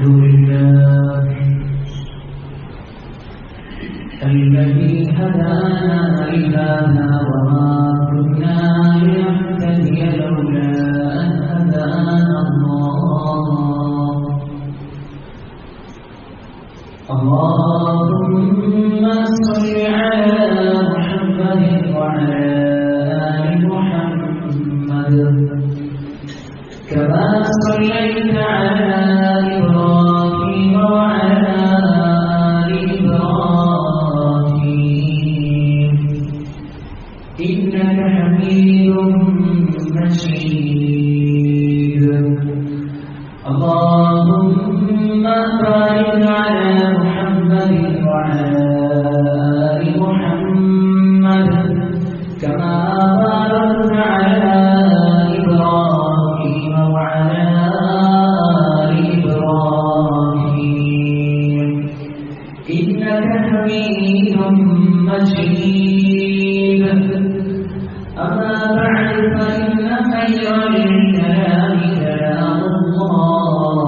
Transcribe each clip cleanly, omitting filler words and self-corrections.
لله الذي هدانا لهذا وما كنا لنهتدي لولا أن هدانا الله اللهم صل على محمد وعلى آل محمد كما صليت على إبراهيم وعلى آل إبراهيم إنك حميد مجيد اللهم بارك على محمد وعلى آل محمد كما باركت على إبراهيم وعلى آل إبراهيم إنك حميد مجيد أما بعد فإن خير الكلام كلام الله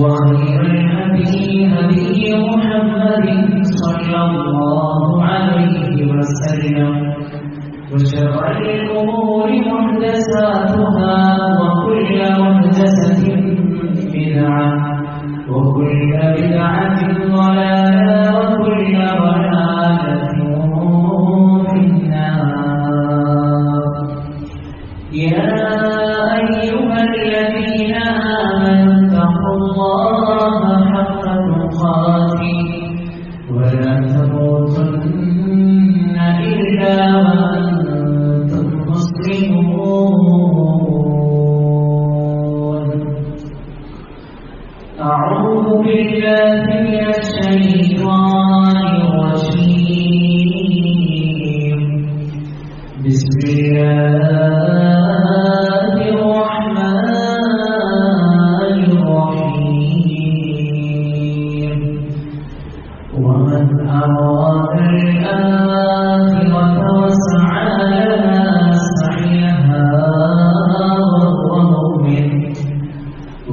وخير الهدي هدي محمد صلى الله عليه وسلم وشر الأمور محدثاتها وكل محدثة بدعة وكل بدعة ضلالة وكل ضلالة في النار يا أيها الذين آمنوا اتقوا الله حق تقاته ولا تموتن إلا وأنتم مسلمون أعوذ بالله من الشيطان الرجيم بسم الله الرحمن الرحيم ومن أراد الآخرة وسعى لها سعيها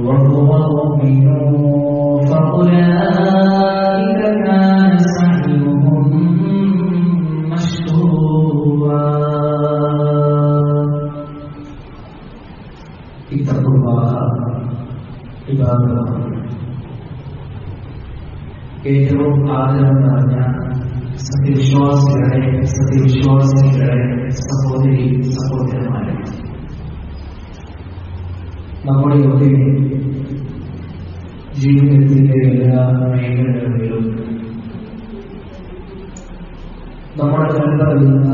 وهو مؤمن فأولئك كان سعيهم مشكورا اتقوا الله عباد الله ഏറ്റവും ആദരം നിറഞ്ഞ സത്യവിശ്വാസികളെ സഹോദരി സഹോദരന്മാരെ, നമ്മുടെയൊക്കെ ജീവിതത്തിന്റെ എല്ലാ മേഖലകളിലും നമ്മുടെ കണ്ടറിയുന്ന,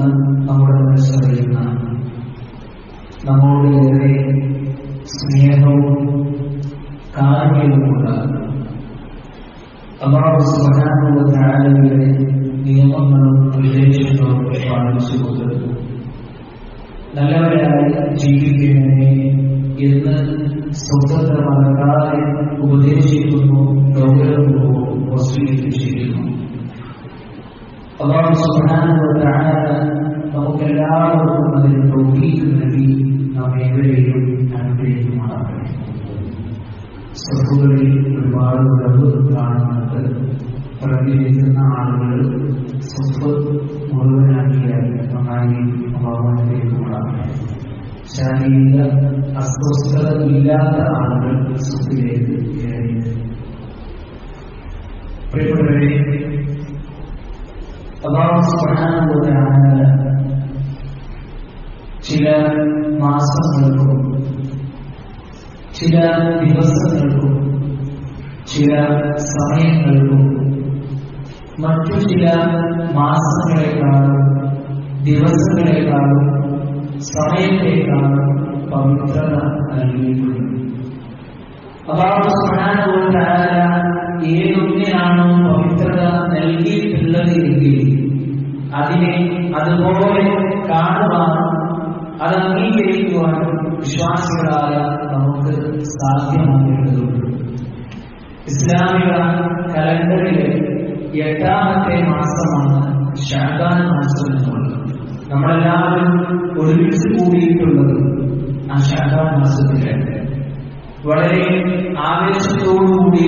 നമ്മുടെ മനസ്സറിയുന്ന, നമ്മോടേറെ സ്നേഹവും കാരുണ്യവുമുള്ള അല്ലാഹു സുബ്ഹാനഹു വ തആലയുടെ നിയമങ്ങളും നിർദ്ദേശങ്ങളും പാലിച്ചുകൊണ്ട് നല്ലവരായി ജീവിക്കുന്നതിനെ എന്ന് സ്വതന്ത്രമാകാതെ ഉപദേശിക്കുന്നു, ഗൗരവവും വസീയത്ത് ചെയ്യുന്നു. അല്ലാഹു സുബ്ഹാനഹു വ തആല നമുക്കെല്ലാവർക്കും അതിന് തൗഫീഖ് നൽകി നാം ഏവരെയും അനുഗ്രഹിക്കുമാറാകട്ടെ. സഫുകളിൽ ഒരുപാട് ഉറവ് കാണുന്നുണ്ട്. പ്രതികരിക്കുന്ന ആളുകൾ സഫ് മുഴുവനാക്കിയാൽ നന്നായി അനുഗ്രഹിക്കുമാറാകട്ടെ. ശാരീരിക അസ്വസ്ഥത ഇല്ലാത്ത ആളുകൾ സഫിലേക്ക് കയറി. പ്രിയപ്പെട്ടവരെ, അല്ലാഹു സുബ്ഹാനഹു വ തആല ചില മാസങ്ങൾക്കും ചില ദിവസങ്ങൾക്കും ചില സമയങ്ങൾക്കും മറ്റു ചില മാസങ്ങളെക്കാളും ദിവസങ്ങളെക്കാളും സമയത്തെക്കാളും പവിത്രത നൽകിയിട്ടുണ്ട്. അല്ലാഹു സുബ്ഹാനഹു വ തആല ഏതൊന്നിനാണോ പവിത്രത നൽകിയിട്ടുള്ളത് എങ്കിൽ അതിനെ അതുപോലെ കാണുവാനും അത് അംഗീകരിക്കുവാനും വിശ്വാസികളായ നമുക്ക് സാധ്യമാകേണ്ടതുണ്ട്. ഇസ്ലാമിക കലണ്ടറിലെ 8ാമത്തെ മാസമാണ് ശഅബാൻ മാസം എന്നുള്ളത്. നമ്മളെല്ലാവരും ഒരുമിച്ച് കൂടിയിട്ടുള്ളത് ആ ശഅബാൻ മാസത്തിലാണ്. വളരെ ആവേശത്തോടുകൂടി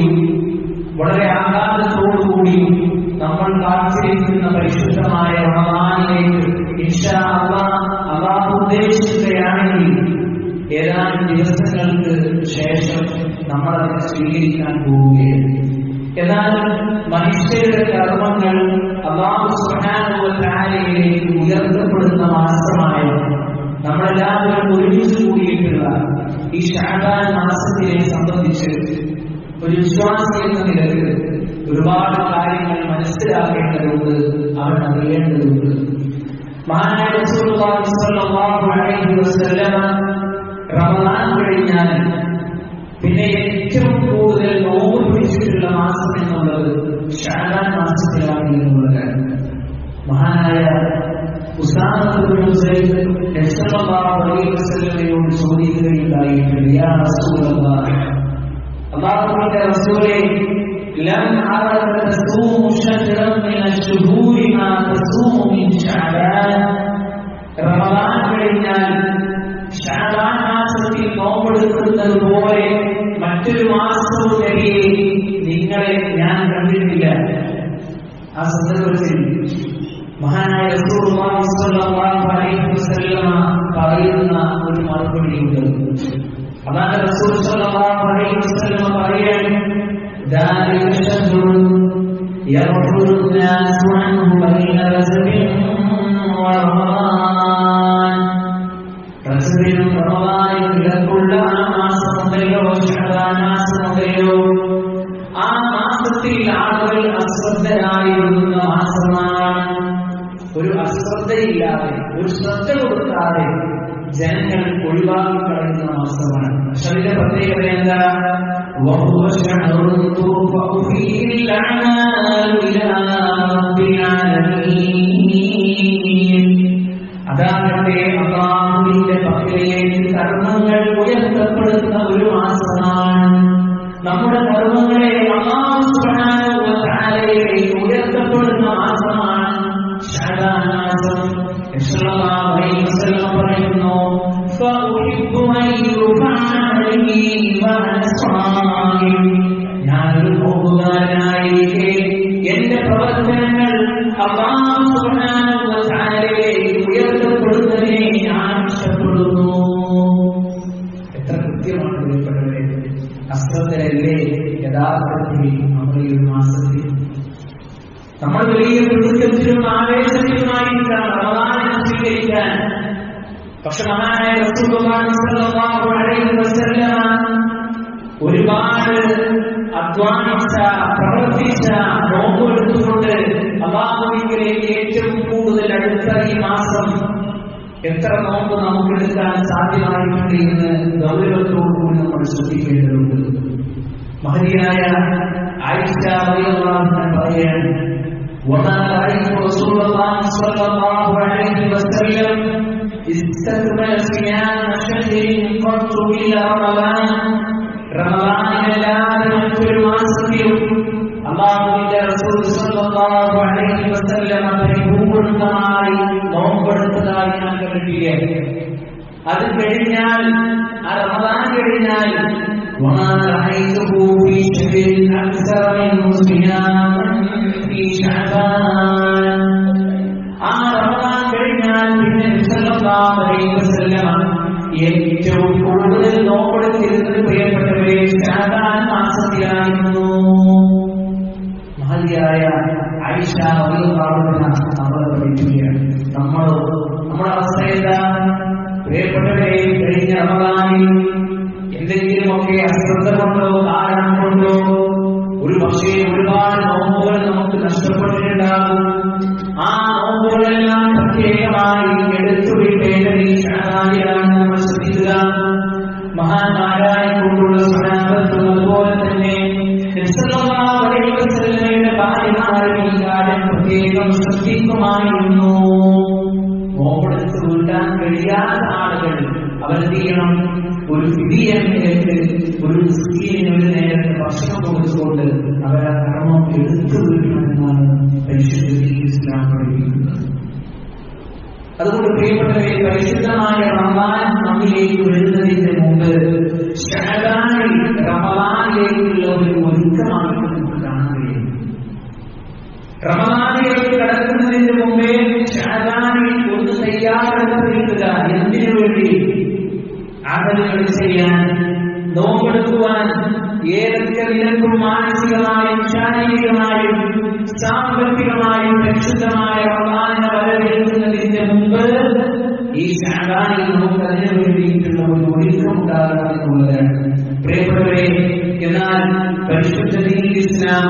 നമ്മളതിനെ സ്വീകരിക്കാൻ പോവുകയാണ്. എന്നാൽ മനുഷ്യരുടെ കർമ്മങ്ങൾ അല്ലാഹു സുബ്ഹാനഹു വ തആലയിലേക്ക് ഉയർത്തപ്പെടുന്ന മാസമായ നമ്മളെല്ലാവരും ഒരുമിച്ച് കൂടിയിട്ടുള്ള ഈ ശഅബാൻ മാസത്തിനെ സംബന്ധിച്ച് ഒരു വിശ്വാസി എന്ന നിലയിൽ ഒരുപാട് കാര്യങ്ങൾ മനസ്സിലാക്കേണ്ടതുണ്ട്, അവൻ അറിയേണ്ടതുണ്ട്. മഹാനായ റസൂലുള്ളാഹി സ്വല്ലല്ലാഹു അലൈഹി വസല്ലം റമദാൻ കഴിഞ്ഞാൽ പിന്നെ ഏറ്റവും കൂടുതൽ നോമ്പ് പിടിച്ചിട്ടുള്ള മാസം എന്നുള്ളത് ശഅബാൻ മാസത്തിലാണ് എന്നുള്ളത്. മഹാനായ ഉസാമ ഇബ്നു സൈദ് റസൂലുള്ളാഹി അലൈഹി വസല്ലമയോട് ചോദിക്കുകയുണ്ടായിട്ടുണ്ട്, യാ റസൂലല്ലാഹ്, അല്ലാഹുവിന്റെ റസൂലേ, ലം അറക തസൂമു ശഹ്റൻ മിന അശ്ശുഹൂരി മാ തസൂമു മിൻ ശഅബാൻ. റമദാൻ കഴിഞ്ഞാൽ ശഅബാൻ മാസത്തിൽ നോമ്പെടുക്കുന്നത് പോലെ മറ്റൊരു മാസവും നബിയെ നിങ്ങളെ ഞാൻ കണ്ടിട്ടില്ല. ആ സന്ദർഭത്തിൽ മഹാനായ റസൂലുള്ളാഹി സ്വല്ലല്ലാഹു അലൈഹി വസല്ലം പറയുന്ന ഒരു മറുപടിയുണ്ട്. അതാണ് റസൂൽ സ്വല്ലല്ലാഹു അലൈഹി വസല്ലം പറയുന്നത്, ദാലിക ശഹ്റുൻ യഗ്ഫുറു الناس عنه بين رجب ورمضان. റജബിലും റമദാനിലും ഇടയ്ക്കുള്ള ആ മാസമുണ്ടല്ലോ, ശഅബാൻ മാസമുണ്ടല്ലോ, ആ മാസത്തിൽ ആളുകൾ അശ്രദ്ധരായിരുന്ന മാസമാണ്. ഒരു അശ്രദ്ധയില്ലാതെ, ഒരു ശ്രദ്ധ കൊടുക്കാതെ ജനങ്ങൾ ഒഴിവാക്കി കളയുന്ന മാസമാണ്. പക്ഷെ അതിന്റെ പ്രത്യേകത എന്താ? അതാകട്ടെ അല്ലാഹുവിന്റെ പക്കലേക്ക് കർമ്മങ്ങൾ ഉയർത്തപ്പെടുന്ന ഒരു മാസമാണ്. നമ്മുടെ കർമ്മങ്ങളെ അല്ലാഹു സുബ്ഹാനഹു വ തആലയിലേക്ക് ഉയർത്തപ്പെടുന്ന മാസമാണ് ശഅബാൻ മാസം. റസൂലുള്ളാഹി അലൈഹി വസല്ലം പറയുന്നു, ഫഉഹിബ്ബു അൻ യുർഫഅ അലൈഹി വഅന സ്വായിം. ഞാനൊരു നോമ്പുകാരനായിരിക്കെ എന്റെ പ്രവർത്തനങ്ങൾ അല്ലാഹു സുബ്ഹാനഹു വ തആലയിലേക്ക് ഉയർത്തപ്പെടുന്നതിനെ ഞാൻ ഇഷ്ടപ്പെടുന്നു. എത്ര കൃത്യമാണ് പ്രിയപ്പെട്ടവരെ! അശ്രദ്ധരല്ലേ യഥാർത്ഥത്തിൽ നമ്മൾ ഈ ഒരു മാസത്തിൽ നമ്മൾ വലിയ പ്രതിജ്ഞത്തിലും ആവേശത്തിലുമായിരിക്കാം റമദാനിനെ സ്വീകരിക്കാൻ. പക്ഷെ മഹാനായ റസൂലുള്ളാഹി സ്വല്ലല്ലാഹു അലൈഹി വസല്ലം ഒരുപാട് അധ്വാനിച്ച, പ്രവർത്തിച്ച, നോമ്പെടുത്തുകൊണ്ട് അല്ലാഹുവിലേക്ക് ഏറ്റവും കൂടുതൽ അടുത്ത ഈ മാസം എത്ര നോമ്പ് നമുക്കെടുക്കാൻ സാധ്യമായിട്ടുണ്ട് എന്ന് ഗൗരവത്തോടുകൂടി നമ്മൾ ശ്രദ്ധിക്കേണ്ടതുണ്ട്. മഹതിയായ ആയിഷ റളിയല്ലാഹു അൻഹ പറയാണ്, وما رأيت رسول الله صلى الله عليه وسلم استكمل صيام شهر قط إلا رمضان. റമദാനിലല്ലാതെ മറ്റൊരു മാസത്തിലും അല്ലാഹുവിന്റെ റസൂൽ സ്വല്ലല്ലാഹു അലൈഹി വസല്ലം പരിപൂർണമായി നോമ്പെടുത്തതായി ഞാൻ കണ്ടിട്ടില്ല. അത് കഴിഞ്ഞാൽ, ആ റമദാൻ കഴിഞ്ഞാൽ وما رأيته في شهر أكثر منه صياما في شعبان. ആ റമദാൻ കഴിഞ്ഞാൽ പിന്നെ സല്ലല്ലാഹു അലൈഹി വസല്ലം ഏറ്റവും കൂടുതൽ നോമ്പെടുത്തിരുന്നത് പ്രിയപ്പെട്ടവരെ ശഅബാൻ മാസത്തിലായിരുന്നു. മഹതിയായ ആയിഷ റളിയല്ലാഹു അൻഹ അവരെ പഠിപ്പിക്കുകയാണ്. നമ്മുടെ അവസ്ഥ എന്താ പ്രിയപ്പെട്ടവരെ? കഴിഞ്ഞ റമദാനിൽ എന്തെങ്കിലുമൊക്കെ അശ്രദ്ധ കൊണ്ടോ കാരണം കൊണ്ടോ ഒരു പക്ഷേ ഒരുപാട് നോമ്പുകൾ നമുക്ക് നഷ്ടപ്പെട്ടിട്ടുണ്ടാകും. ആ നോമ്പുകളെല്ലാം പ്രത്യേകമായി എടുത്തുവിട്ടേണ്ടത് ഈ ശഅബാനിലാണ്. നമ്മൾ ശ്രദ്ധിക്കുക. മഹാന്മാരായ കൊണ്ടുള്ള സ്വഹാബത്തും അതുപോലെ തന്നെ റസൂലുള്ളാഹി അലൈഹി വസല്ലമയുടെ ഭാര്യമാരും ഈ കാര്യം പ്രത്യേകം ശ്രദ്ധിക്കുമായിരുന്നു. നോമ്പെടുത്ത് വീട്ടാൻ കഴിയാത്ത ആളുകൾ അവരെന്ത് ചെയ്യണം? ഒരു ഫിദിയയിലേക്ക് ഒരു മിസ്കീനിന് ഒരു നേരത്തെ ഭക്ഷണം കൊടുത്തുകൊണ്ട് അവരെ കർമ്മം എടുത്തു വീട്ടണമെന്നാണ് പരിശുദ്ധ ഇസ്ലാം പഠിപ്പിക്കുന്നത്. അതുകൊണ്ട് പ്രിയപ്പെട്ടവരെ, പരിശുദ്ധമായ റമദാൻ നമ്മിലേക്ക് വരുന്നതിന് മുമ്പ് ശഅബാനിൽ റമദാനിലേക്കുള്ള ഒരു ഒരുക്കമാണ് നമുക്ക് കാണാൻ കഴിയും. റമദാനിലേക്ക് കടക്കുന്നതിന് മുമ്പേ ശഅബാനിൽ ഒന്ന് തയ്യാറെടുത്തിരിക്കുക. എന്തിനു വേണ്ടി? അമലുകൾ ചെയ്യാൻ, നോമ്പെടുക്കുവാൻ, ഏതൊക്കെ നിലക്കും മാനസികമായും ശാരീരികമായും സാമ്പത്തികമായും പരിശുദ്ധമായ റമദാനിനെ വരവേൽക്കുന്നതിന് മുമ്പ് ഈ ശഅബാനിൽ നമുക്ക് അതിനു വേണ്ടിയിട്ടുള്ള ഒരു ഒരുക്കം ഉണ്ടാകണം എന്നുള്ളതാണ് പ്രിയപ്പെട്ടവരെ. എന്നാൽ പരിശുദ്ധ ദീനുൽ ഇസ്ലാം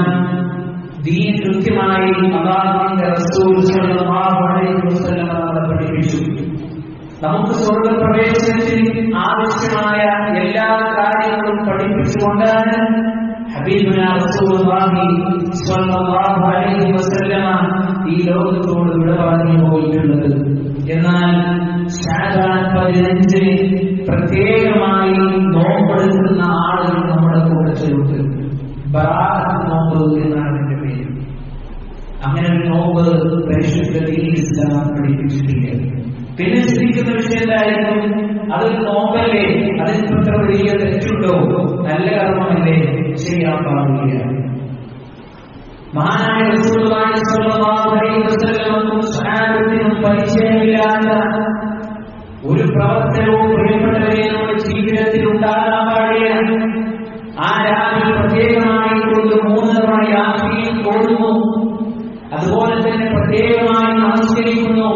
ദീൻ കൃത്യമായി അല്ലാഹുവിന്റെ റസൂൽ സ്വല്ലല്ലാഹു അലൈഹി വസല്ലം നമ്മളെ പഠിപ്പിച്ചു. നമുക്ക് സ്വർഗ്ഗപ്രവേശനത്തിന് ആവശ്യമായ എല്ലാ കാര്യങ്ങളും പഠിപ്പിച്ചുകൊണ്ടാണ് ഹബീബുനാ റസൂലുള്ളാഹി സ്വല്ലല്ലാഹു അലൈഹി വസല്ലം ഈ ലോകത്തോട് വിട പറഞ്ഞു പോയിട്ടുള്ളത്. എന്നാൽ ശഅബാൻ 15 പ്രത്യേകമായി നോമ്പെടുക്കുന്ന ആളുകൾ നമ്മുടെ കൂട്ടത്തിലുണ്ട്. ബറാഅത്ത് നോമ്പ് എന്നാണ് അതിന്റെ പേര്. അങ്ങനെ ഒരു നോമ്പ് പരിശുദ്ധ ദീനുൽ ഇസ്ലാം പഠിപ്പിച്ചിട്ടില്ല. പിന്നെ ചിന്തിക്കുന്ന വിഷയം എന്തായിരുന്നു? അതൊരു നോമ്പല്ലേ, അതിൽ ഇത്ര വലിയ തെറ്റുണ്ടോ? നല്ല കർമ്മമല്ലേ, ചെയ്യാൻ പാടില്ല. മഹാനായ റസൂലുള്ളാഹി സ്വല്ലല്ലാഹു അലൈഹി വസല്ലമക്കും സ്വഹാബത്തിനും പരിചയമില്ലാത്ത ഒരു പ്രവർത്തനവും പ്രിയപ്പെട്ടവരെ നമ്മുടെ ജീവിതത്തിൽ ഉണ്ടാകാൻ പാടില്ല. ആ രാവിലെ പ്രത്യേകമായി കൊണ്ട് 3 തവണ യാസീൻ ഓതുന്നു, അതുപോലെ തന്നെ പ്രത്യേകമായി നമസ്കരിക്കുന്നു,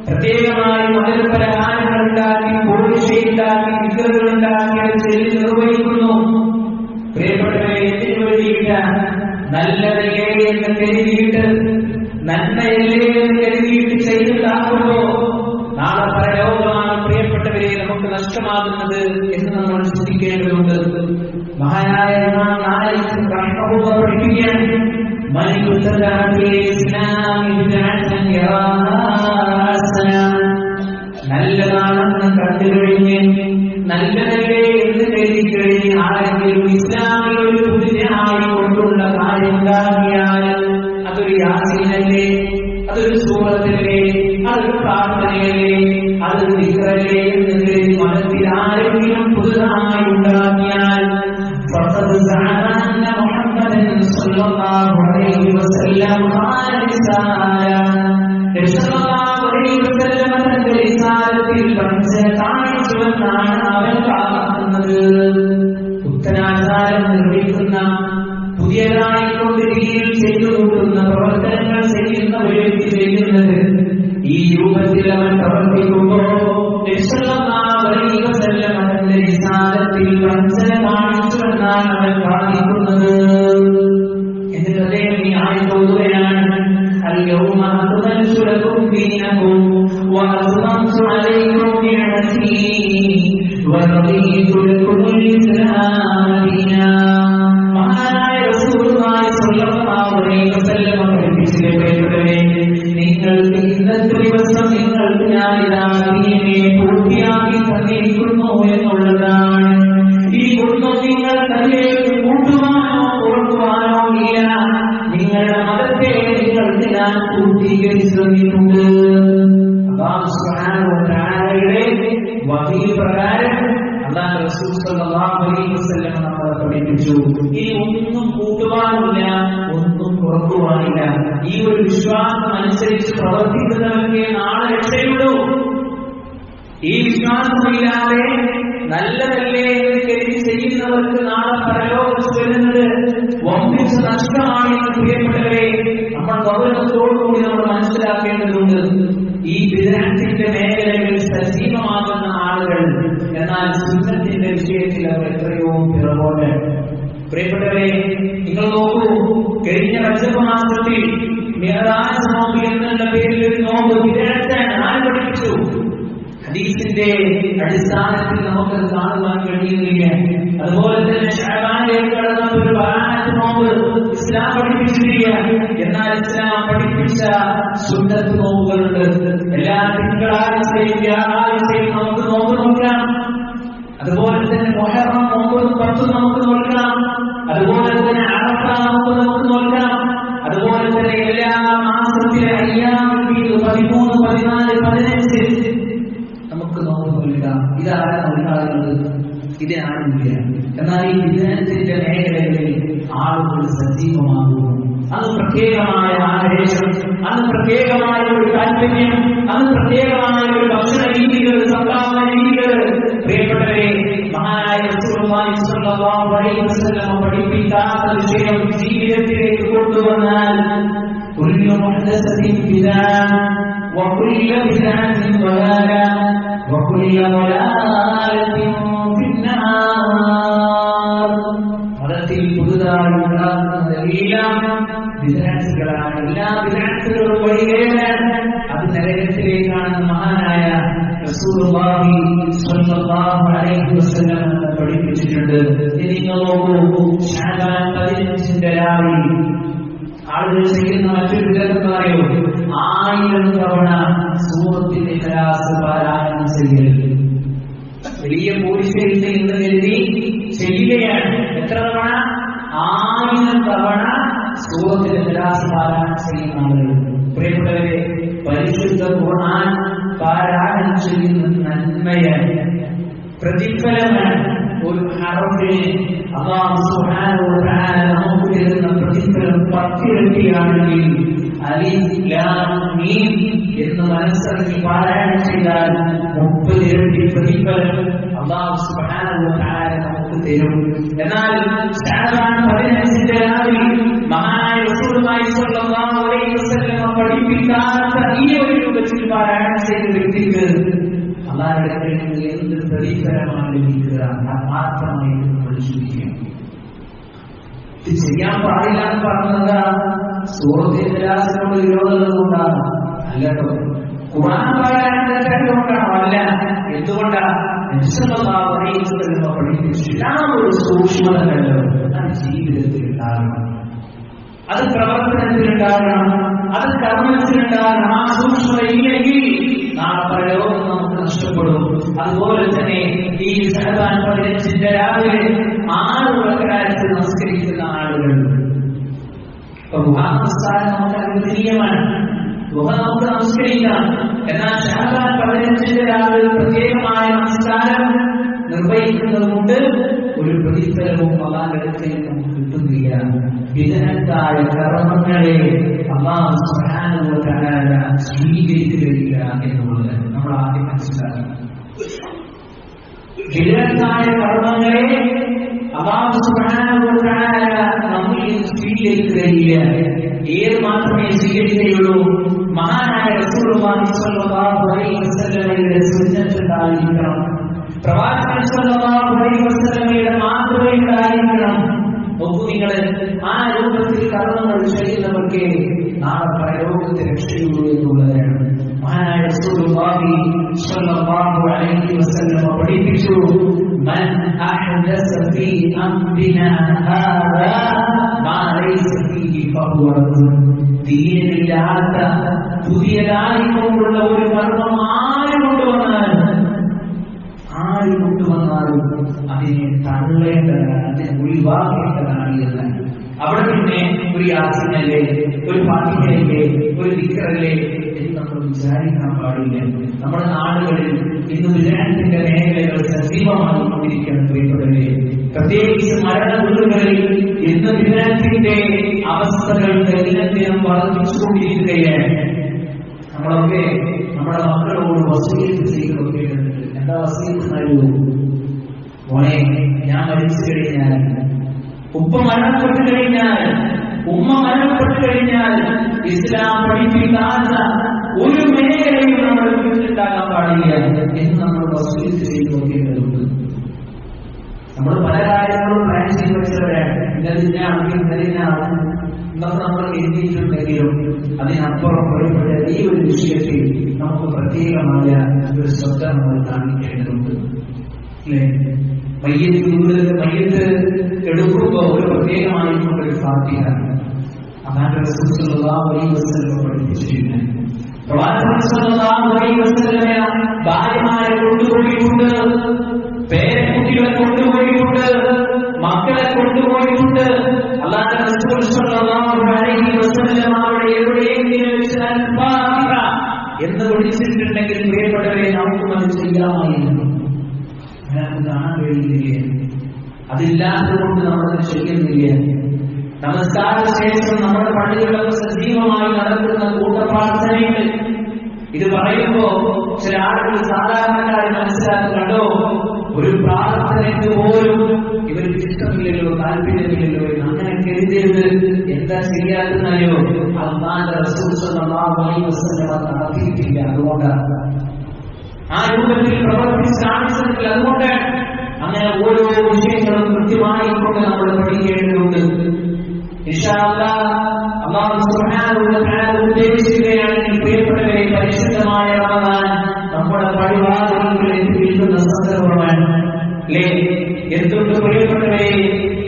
പ്രത്യേകമായി മധുരപലഹാരങ്ങൾ ഉണ്ടാക്കി, കോഴിശയുണ്ടാക്കി, വിഗ്രഹങ്ങളുണ്ടാക്കി അത് ചെല്ലി നിർവഹിക്കുന്നു. പ്രിയപ്പെട്ടവരെ, എന്തിനു വേണ്ടിയിട്ട്? നല്ലതല്ലേ എന്ന് കരുതിയിട്ട്, നന്മയല്ലേ എന്ന് കരുതിയിട്ട് ചെയ്തിട്ടാകുമ്പോ നാളെ പരലോകമാണ് പ്രിയപ്പെട്ടവരെ നമുക്ക് നഷ്ടമാകുന്നത് എന്ന് നമ്മൾ ചിന്തിക്കേണ്ടതുണ്ട്. മഹാനായ ഇമാം മാലിക് റഹിമഹുല്ലാഹ് പഠിപ്പിക്കുകയാണ്, നല്ലതാണെന്ന് കണ്ടു കഴിഞ്ഞ് നല്ലതല്ലേ എന്ന് കരുതിക്കഴിഞ്ഞ് ആരെങ്കിലും ഇസ്ലാമിൽ ഒരു പുതിയതായി കൊണ്ടുള്ള കാര്യം ഉണ്ടാക്കിയാൽ അതൊരു യാസീനല്ലേ, അതൊരു സൂറത്തല്ലേ, അതൊരു പ്രാർത്ഥനയല്ലേ, അതൊരു ദിക്റല്ലേ എന്ന് കരുതി മനസ്സിൽ ആരെങ്കിലും പുതുതായി ഉണ്ടാക്കിയാൽ ഉത്തരാചാരം നിർവഹിക്കുന്ന പുതിയതായി കൊണ്ട് രീതിയിൽ ചെയ്തു കൂട്ടുന്ന പ്രവർത്തനങ്ങൾ ചെയ്യുന്ന ഒരു വ്യക്തി ചെയ്യുന്നത് ഈ രൂപത്തിൽ അവൻ പ്രവർത്തിക്കുമ്പോൾ അവന്റെ വിശാലത്തിൽ വഞ്ചന കാണിച്ചുവെന്നാണ് അവൻ പ്രാർത്ഥിക്കുന്നത്. എന്നിട്ട് അദ്ദേഹം ഈ ആയത്ത് ഓതുകയാണ്, اليوم أكملت لكم دينكم وأتممت عليكم نعمتي ورضيت لكم الإسلام دينا. മഹാനായ റസൂലുള്ളാഹി സ്വല്ലല്ലാഹു അലൈഹി വസല്ലം പഠിപ്പിച്ചിട്ടുള്ളവരെ, നിങ്ങൾക്ക് ഇന്നത്തെ ദിവസം നിങ്ങൾക്ക് ഞാൻ ഇതാ ദീനിനെ പൂർത്തിയാക്കി തന്നിരിക്കുന്നു എന്നുള്ളതാണ്. ഈ കുടുംബം നിങ്ങൾ തന്നിലേക്ക് കൂട്ടുവാനോ കുറക്കുവാനോ ഇല്ല. നിങ്ങളുടെ മതത്തെ നിങ്ങൾക്ക് ഞാൻ പൂർത്തീകരിച്ചു തന്നിട്ടുണ്ട്. അല്ലാഹു സുബ്ഹാനഹു വ തആലയുടെ വഹീ പ്രകാരം അല്ലാഹു റസൂൽ സ്വല്ലല്ലാഹു അലൈഹി വസല്ലം നമ്മളെ പഠിപ്പിച്ചു. ഈ ഒന്നും കൂട്ടുവാനില്ല, ഒന്നും കുറക്കുവാനില്ല. ഈ ഒരു വിശ്വാസം അനുസരിച്ച് പ്രവർത്തിക്കുന്നവർക്ക് നാളെ രക്ഷയുള്ളൂ. ഈ വിശ്വാസമില്ലാതെ നല്ലതല്ലേ എന്ന് കരുതി ചെയ്യുന്നവർക്ക് നാളെ പരലോകത്ത് വരുന്നത് വമ്പിച്ച നഷ്ടമാണെന്ന് പ്രിയപ്പെട്ടവരെ നമ്മൾ ഗൗരവത്തോടുകൂടി നമ്മൾ മനസ്സിലാക്കേണ്ടതുണ്ട്. ഈ ബിദ്അത്തിന്റെ മേഖലകളിൽ സജീവമാകുന്ന ആളുകൾ എന്നാൽ സുന്നത്തിന്റെ വിഷയത്തിൽ അവർ എത്രയോ പിറകോട്ട്. പ്രിയപ്പെട്ടവരെ, നിങ്ങൾ നോക്കൂ, കഴിഞ്ഞ റജബ് മാസത്തിൽ മിഅ്റാജ് നോമ്പ് എന്നുള്ള പേരിൽ ഒരു നോമ്പ് ബിദ്അത്താണ്. ആര് പഠിപ്പിച്ചു? ഹദീസിന്റെ അടിസ്ഥാനത്തിൽ നമുക്കത് കാണുവാൻ കഴിയുന്നില്ല. അതുപോലെ തന്നെ ശഅബാനിലേക്ക് കടന്ന ഒരു ബറാഅത്ത് നോമ്പ് ഇസ്ലാം പഠിപ്പിച്ചിട്ടില്ല. എന്നാൽ ഇസ്ലാം പഠിപ്പിച്ച സുന്നത്ത് നോമ്പുകളുണ്ട്. എല്ലാ തിങ്കളാഴ്ചയും വ്യാഴാഴ്ചയും നമുക്ക് നോമ്പ് നോക്കാം. അതുപോലെ തന്നെ മുഹറം 9, 10 നമുക്ക് നോക്കാം. അതുപോലെ തന്നെ അറഫ നമുക്ക് നോക്കാം. അതുപോലെ തന്നെ എല്ലാ മാസത്തിലെ അയ്യാമിൽ 13, 14, 15 നമുക്ക് നോമ്പ് നോക്കാം. ഇതാണ് നോക്കാറുള്ളത്, ഇതിനാണില്ല. എന്നാൽ ഈ ബിദ്അത്തിന്റെ മേഖലകളിൽ ആളുകൾ സജീവമാകുന്നു. അത് പ്രത്യേകമായ ആവേശം, അത് പ്രത്യേകമായ ഒരു താല്പര്യം, അത് പ്രത്യേകമായ ഒരു ഭക്ഷണ രീതികൾ, സംഭാവന രീതികൾ. പ്രിയപ്പെട്ടവരെ, മഹാനായ റസൂൽ റസൂലുള്ളാഹി സ്വല്ലല്ലാഹു അലൈഹി വസല്ലം പഠിപ്പിക്കാത്ത വിഷയം ജീവിതത്തിലേക്ക് കൊണ്ടുവന്നാൽ കുല്ലു മുഹ്ദസത്തിൻ ബിദഅ വകുല്ലു ബിദഅത്തിൻ ളലാല വകുല്ലു ളലാലത്തിൻ ഫിന്നാർ. മതത്തിൽ പുതുതായി ഉണ്ടാകുന്നതെല്ലാം ബിദ്അത്തുകളാണ്. എല്ലാ ബിദ്അത്തുകളും വഴികേടാണ്. അത് നരകത്തിലേക്കാണ് മഹാനായ റസൂലുള്ളാഹി സ്വല്ലല്ലാഹു അലൈഹി വസല്ലം പഠിപ്പിച്ചിട്ടുണ്ട്. നിങ്ങൾ നോക്കൂ, ശഅബാൻ 15 രാവിൽ ആളുകൾ ചെയ്യുന്ന മറ്റൊരു വിധം പറയൂ, 1000 തവണ സൂറത്തുൽ ഇഖ്ലാസ് പാരായണം ചെയ്യൽ. വലിയ പോലീസിൽ എന്ന് കരുതി ചെയ്യുകയാണ്. എത്ര തവണ? 1000 തവണ സൂറത്തുൽ ഇഖ്ലാസ് പാരായണം ചെയ്യുന്ന ആളുകൾ. പ്രിയപ്പെട്ടവരെ, പരിശുദ്ധ ഖുർആൻ പാരായണം ചെയ്യുന്ന നന്മയാണ്, പ്രതിഫലമാണ്. ഒരു ഹറഫിന് അല്ലാഹു സുബ്ഹാനഹു വ തആല നമുക്ക് തരുന്ന പ്രതിഫലം 10 ഇരട്ടിയാണെങ്കിൽ അലിഫ് ലാം മീം എന്ന് മനസ്സിലാക്കി പാരായണം ചെയ്താൽ 30 ഇരട്ടി പ്രതിഫലം അല്ലാഹു സുബ്ഹാനഹു വ തആല നമുക്ക് തരും. എന്നാൽ ശഅബാൻ 15 രാവിൽ മഹാനായ റസൂലുള്ളാഹി സ്വല്ലല്ലാഹു അലൈഹി വസല്ലം പഠിപ്പിക്കാത്ത ഈ ഒരു രൂപത്തിൽ പാരായണം ചെയ്ത വ്യക്തിക്ക് അല്ലാഹുവിന്റെ എന്ത് പ്രതിഫലമാണ് ലഭിക്കുക? ആത്മാർത്ഥമായി നമ്മൾ ചിന്തിക്കണം. ഇത് ചെയ്യാൻ പാടില്ല എന്ന് പറഞ്ഞത് സൂറത്തുൽ ഇഖ്ലാസിനോട് വിരോധം കൊണ്ടാണ് അല്ലട്ടോ. ഖുർആൻ പാരായണത്തെ കണ്ടുകൊണ്ടാണോ? അല്ല. എന്തുകൊണ്ടാണ്? നബി സല്ലല്ലാഹു അലൈഹി വസല്ലം പഠിപ്പിച്ച ഒരു സൂക്ഷ്മതകൾ അത് ജീവിതത്തിൽ ഉണ്ടാകണം, അത് പ്രവർത്തനത്തിലുണ്ടാകണം, അത് കർമ്മത്തിലുണ്ടാകണം. ആ സൂക്ഷ്മത ഇല്ലെങ്കിൽ നാളെ പരലോകം നമുക്ക് നഷ്ടപ്പെടും. അതുപോലെ തന്നെ ഈ ശഅബാൻ 15 രാവിലെ 6 റക്അത്ത് നമസ്കരിക്കുന്ന ആളുകൾ, നമസ്കാരം നമുക്ക് അനുവദനീയമാണ്, നമുക്ക് നമസ്കരിക്കാം. എന്നാൽ ശഅബാൻ 15 രാവിലെ പ്രത്യേകമായ നമസ്കാരം നിർവഹിക്കുന്നതുകൊണ്ട് ഒരു പ്രതിഫലവും അല്ലാഹുവിന്റെ അടുക്കൽ നമുക്ക് കിട്ടുന്നില്ല. വിദഗ്ധരായ കർമ്മങ്ങളെ അല്ലാഹു സുബ്ഹാനഹു വ തആല സ്വീകരിക്കുകയില്ല എന്നുള്ളത് നമ്മൾ ആദ്യം മനസ്സിലാക്കണം. വിദഗ്ധരായ കർമ്മങ്ങളെ അല്ലാഹു സുബ്ഹാനഹു വ തആല നമ്മിൽ സ്വീകരിക്കുകയില്ല. ഏത് മാത്രമേ സ്വീകരിക്കുകയുള്ളൂ? മഹാനായ റസൂലുള്ളാഹി സ്വല്ലല്ലാഹു അലൈഹി വസല്ലമയുടെ സുന്നത്ത് ഉണ്ടായിരിക്കണം, പ്രവാചകൻ സ്വല്ലല്ലാഹു അലൈഹി വസല്ലമയുടെ മാതൃകയുണ്ടായിരിക്കണം. നോക്കൂ നിങ്ങൾ, ആ രൂപത്തിൽ കർമ്മങ്ങൾ ചെയ്യുന്നവർക്ക് നാളെ പരലോകത്തെ രക്ഷയുള്ളൂ എന്നുള്ളതാണ്. മഹാനായ റസൂലുള്ളാഹി സ്വല്ലല്ലാഹു അലൈഹി വസല്ലം പഠിപ്പിച്ചു, മൻ അഹ്ദസ ഫീ അംരിനാ ഹാദാ മാ ലൈസ ഫീഹി ഫഹുവ റദ്ദ്. ദീനിലില്ലാത്ത പുതിയതായി കൊണ്ടുള്ള ഒരു കർമ്മം ആര് കൊണ്ടുവന്നാലും അതിനെ തള്ളേണ്ടതാണ്, അതിനെ ഒഴിവാക്കേണ്ടതാണ് എന്ന്. അവിടെ പിന്നെ ഒരു യാസീനല്ലേ, ഒരു ഫാത്തിഹയല്ലേ, ഒരു ദിക്റല്ലേ എന്ന് നമ്മൾ വിചാരിക്കാൻ പാടില്ല. നമ്മുടെ നാടുകളിൽ ഇന്ന് വിജയത്തിന്റെ മേഖലകൾ സജീവമായിക്കൊണ്ടിരിക്കണം. പ്രിയപ്പെട്ടവരെ, പ്രത്യേകിച്ച് മരണ വീടുകളിൽ ഇന്ന് വിജയത്തിന്റെ അവസ്ഥകൾ ദൈനംദിനം വർദ്ധിച്ചുകൊണ്ടിരിക്കുകയാണ്. നമ്മളൊക്കെ നമ്മുടെ മക്കളോട് വസീയത്ത് ചെയ്തൊക്കെ എന്താ വസീയത്ത് നൽകൂ? മോനെ, ഞാൻ മരിച്ചു കഴിഞ്ഞാൽ, ഉപ്പ മരണപ്പെട്ടു കഴിഞ്ഞാൽ, ഉമ്മ മരണപ്പെട്ടു കഴിഞ്ഞാൽ ഇസ്ലാം പഠിപ്പിക്കാത്ത ഒരു മേഖലയും നമ്മുടെ വീട്ടിലുണ്ടാകാൻ പാടില്ല എന്ന് നമ്മൾ വസീയത്ത് ചെയ്ത് നോക്കേണ്ടതുണ്ട്. നമ്മൾ പല കാര്യങ്ങളും പ്ലാൻ ചെയ്ത് വെച്ചവരാണ്. ഇന്നതിനാണ് എന്നൊക്കെ നമ്മൾ എഴുതിയിട്ടുണ്ടെങ്കിലും അതിനപ്പുറം പറയപ്പെട്ട ഈ ഒരു വിഷയത്തിൽ നമുക്ക് പ്രത്യേകമായ ഒരു ശ്രദ്ധ നമ്മൾ കാണിക്കേണ്ടതുണ്ട്. അല്ലേ? മയ്യത്ത് എടുക്കുമ്പോൾ ഒരു പ്രത്യേകമായിട്ടുള്ളൊരു ഫാത്തിഹ അതാണ് റസൂൽ സ്വല്ലല്ലാഹു അലൈഹി വസല്ലം പഠിപ്പിച്ചിട്ടുണ്ട്. പ്രവാചകൻ സ്വല്ലല്ലാഹു അലൈഹി വസല്ലം ഭാര്യമാരെ കൊണ്ടുപോയിട്ടുണ്ട്, പേരക്കുട്ടികളെ കൊണ്ടുപോയിട്ടുണ്ട്, മക്കളെ കൊണ്ടുപോയിട്ടുണ്ട്. അല്ലാഹുവിന്റെ റസൂൽ സ്വല്ലല്ലാഹു അലൈഹി വസല്ലം അവിടെ എവിടെയെങ്കിലും വെച്ച് അൽ-ഫാത്തിഹ എന്ന് വിളിച്ചിട്ടുണ്ടെങ്കിൽ പ്രിയപ്പെട്ടവരെ നമുക്ക് അത് ചെയ്യാമായിരുന്നു. അങ്ങനെ കാണാൻ കഴിയുന്നില്ല. അതില്ലാത്തതുകൊണ്ട് നമ്മളത് ചെയ്യുന്നില്ല. നമസ്കാര ശേഷം നമ്മുടെ പള്ളികളൊക്കെ സജീവമായി നടത്തുന്ന കൂട്ടപ്രാർത്ഥനയുണ്ട്. ഇത് പറയുമ്പോ ചില ആളുകൾ സാധാരണക്കാരെ മനസ്സിലാക്കുന്നുണ്ടോ, ഒരു പ്രാർത്ഥനയ്ക്ക് പോലും ഇവർക്ക് ഇഷ്ടമില്ലല്ലോ, താല്പര്യമില്ലല്ലോ എന്ന് അങ്ങനെ കരുതരുത്. എന്താ ചെയ്യാതെന്നറിയോ? അല്ലാഹുവിന്റെ റസൂൽ സ്വല്ലല്ലാഹു അലൈഹി വസല്ലം നടത്തിയിട്ടില്ല. അതുകൊണ്ടാണ് ആ രൂപത്തിൽ പ്രവർത്തിച്ച് കാണിച്ചതിൽ. അതുകൊണ്ട് അങ്ങനെ ഓരോ വിഷയങ്ങളും കൃത്യമായി കൊണ്ട് നമ്മൾ പഠിക്കേണ്ടതുണ്ട്. ഇൻഷാ അല്ലാഹ് അല്ലാഹു സുബ്ഹാനഹു വ തആല ഉദ്ദേശിക്കുകയാണെങ്കിൽ പ്രിയപ്പെട്ടവരെ, പരിശുദ്ധമായ റമദാൻ നമ്മുടെ പടിവാതിലുകളിൽ എത്തിയിരിക്കുന്ന സന്ദർഭമാണ് അല്ലേ? എന്തുകൊണ്ട് പ്രിയപ്പെട്ടവരെ,